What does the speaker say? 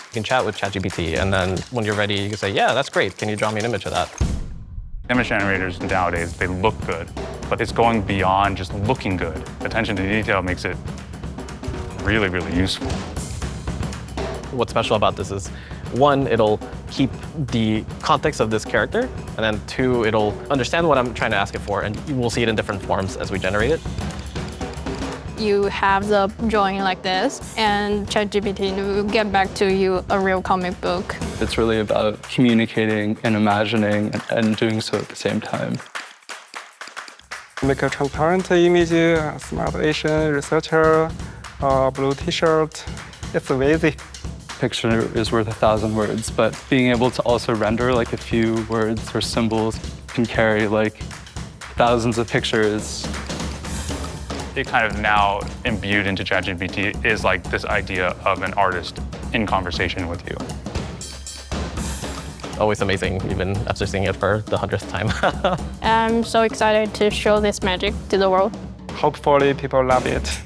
You can chat with ChatGPT, and then when you're ready, you can say, yeah, that's great. Can you draw me an image of that? Image generators nowadays, they look good, but it's going beyond just looking good. Attention to detail makes it really, really useful. What's special about this is, one, it'll keep the context of this character, and then two, it'll understand what I'm trying to ask it for, and you will see it in different forms as we generate it. You have the drawing like this, and ChatGPT will get back to you a real comic book. It's really about communicating and imagining and doing so at the same time. Make a transparent image, smart Asian researcher, blue t-shirt. It's easy. Picture is worth 1,000 words, but being able to also render like a few words or symbols can carry like thousands of pictures. It kind of now imbued into ChatGPT is like this idea of an artist in conversation with you. Always amazing, even after seeing it for the 100th time. I'm so excited to show this magic to the world. Hopefully people love it.